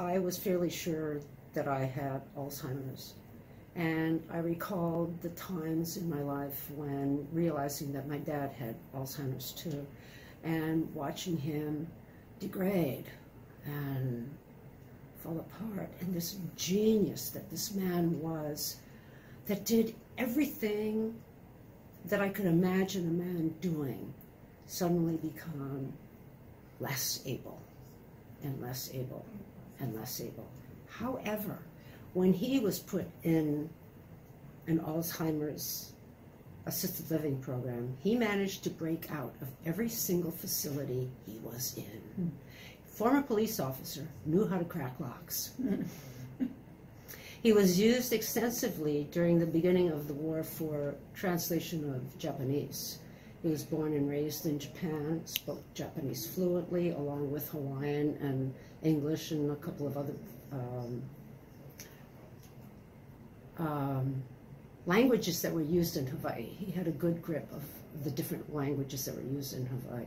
I was fairly sure that I had Alzheimer's. And I recalled the times in my life when realizing that my dad had Alzheimer's too, and watching him degrade and fall apart. And this genius that this man was, that did everything that I could imagine a man doing, suddenly become less able and less able and less able. However, when he was put in an Alzheimer's assisted living program, he managed to break out of every single facility he was in. Former police officer, knew how to crack locks. He was used extensively during the beginning of the war for translation of Japanese. He was born and raised in Japan, spoke Japanese fluently, along with Hawaiian and English and a couple of other languages that were used in Hawaii. He had a good grip of the different languages that were used in Hawaii.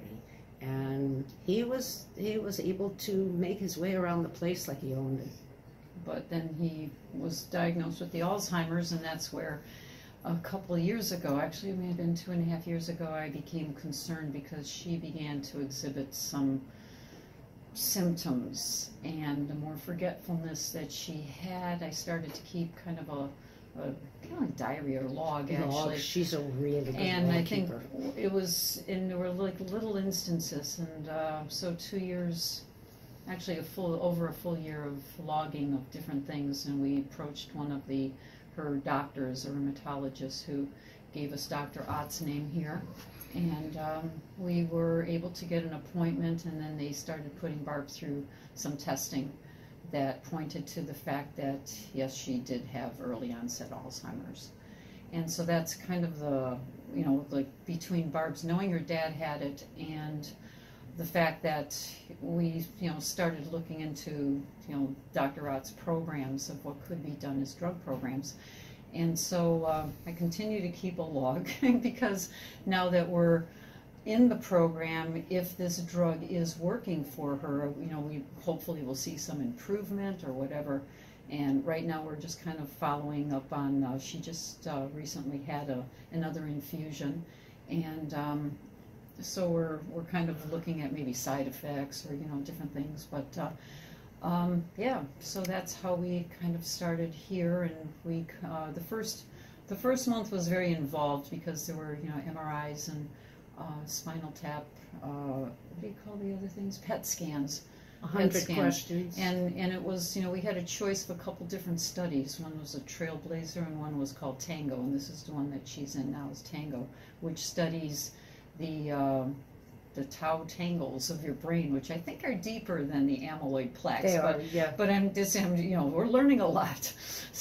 And he was able to make his way around the place like he owned it. But then he was diagnosed with the Alzheimer's, and that's where a couple of years ago, actually it may have been 2.5 years ago, I became concerned because she began to exhibit some symptoms, and the more forgetfulness that she had, I started to keep kind of a kind of like diary or log, actually. She's a really good and log I think keeper. it was, and there were like little instances, and so 2 years, actually over a full year of logging of different things, and we approached one of her doctors, a rheumatologist, who gave us Dr. Ott's name here, and we were able to get an appointment, and then they started putting Barb through some testing that pointed to the fact that, yes, she did have early onset Alzheimer's. And so that's kind of the, like between Barb's knowing her dad had it and the fact that we, started looking into, Dr. Ott's programs of what could be done as drug programs. And so I continue to keep a log because now that we're in the program, if this drug is working for her, we hopefully will see some improvement or whatever. And right now we're just kind of following up on, she just recently had another infusion. And so we're kind of looking at maybe side effects or, different things. But yeah, so that's how we kind of started here. And we, the first month was very involved because there were, MRIs and spinal tap, what do you call the other things? PET scans. 100 questions. And it was, we had a choice of a couple different studies. One was a Trailblazer and one was called Tango, and this is the one that she's in now, is Tango, which studies the tau tangles of your brain, which I think are deeper than the amyloid plaques. They are, yeah. But I'm just, we're learning a lot.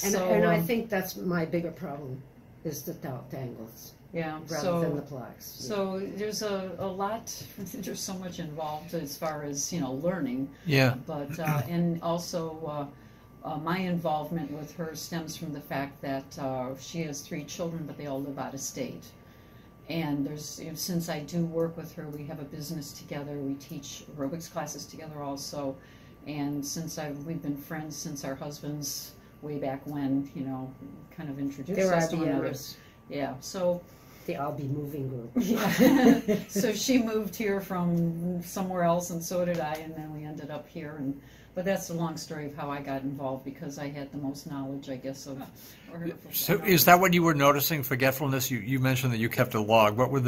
And I think that's my bigger problem, is the tau tangles. Yeah, rather than the plaques. So there's a lot, there's so much involved as far as, learning. Yeah. But, and also my involvement with her stems from the fact that she has 3 children, but they all live out of state. And there's, since I do work with her, we have a business together, we teach aerobics classes together also. And since we've been friends since our husbands, way back when, kind of introduced us to one another. Yeah, so the I'll Be Moving group. Yeah. So she moved here from somewhere else, and so did I, and then we ended up here. But that's the long story of how I got involved, because I had the most knowledge, I guess, of. So is that what you were noticing, forgetfulness? You mentioned that you kept a log. What were a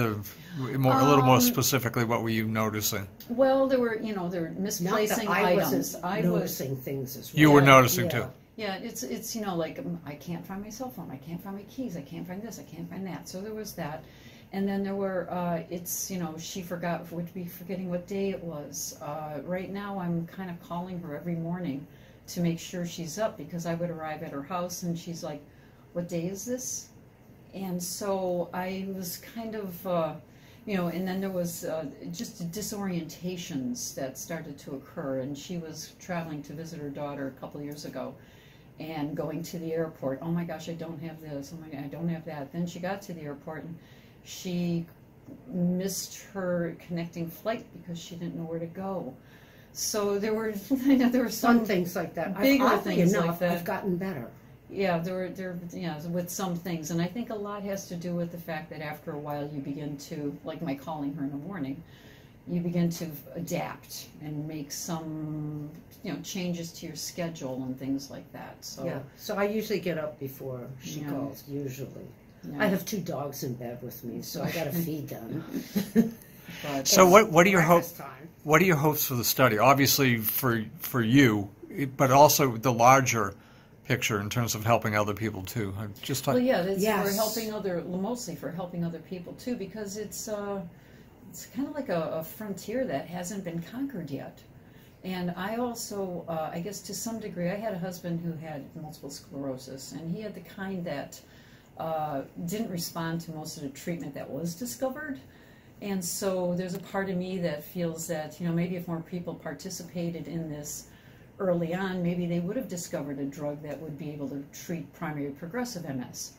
little more specifically, what were you noticing? Well, there were, they're misplacing items. I was noticing things as well. You were noticing too. Yeah, it's like, I can't find my cell phone, I can't find my keys, I can't find this, I can't find that. So there was that. And then there were, she would be forgetting what day it was. Right now I'm kind of calling her every morning to make sure she's up, because I would arrive at her house and she's like, what day is this? And so I was kind of, and then there was just disorientations that started to occur. And she was traveling to visit her daughter a couple of years ago, and going to the airport. Oh my gosh, I don't have this. Oh my God, I don't have that. Then she got to the airport and she missed her connecting flight because she didn't know where to go. So there were, there were some Some things like that. bigger Oddly things enough, like that. I've gotten better. Yeah, with some things, and I think a lot has to do with the fact that after a while you begin to, like my calling her in the morning, you begin to adapt and make some, changes to your schedule and things like that. So Yeah. So I usually get up before she Yeah. calls. Usually, yeah. I have 2 dogs in bed with me, so I got to feed them. But, So what are your hopes? Breakfast time. What are your hopes for the study? Obviously for you, but also the larger picture in terms of helping other people too. I'm just well, yeah, it's Yes. for helping mostly for helping other people too, because it's kind of like a frontier that hasn't been conquered yet. And I also, I guess to some degree, I had a husband who had multiple sclerosis, and he had the kind that didn't respond to most of the treatment that was discovered. And so there's a part of me that feels that, maybe if more people participated in this early on, maybe they would have discovered a drug that would be able to treat primary progressive MS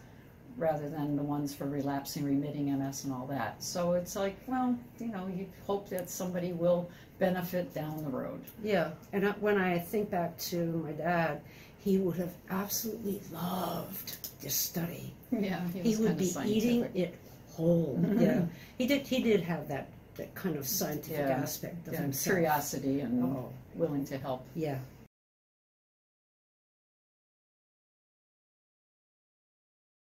rather than the ones for relapsing, remitting MS and all that. So it's like, well, you hope that somebody will benefit down the road. Yeah, and when I think back to my dad, he would have absolutely loved this study. Yeah, He would be eating it whole. Yeah, he did have that kind of scientific aspect of himself. Curiosity and Oh, willing to help. yeah.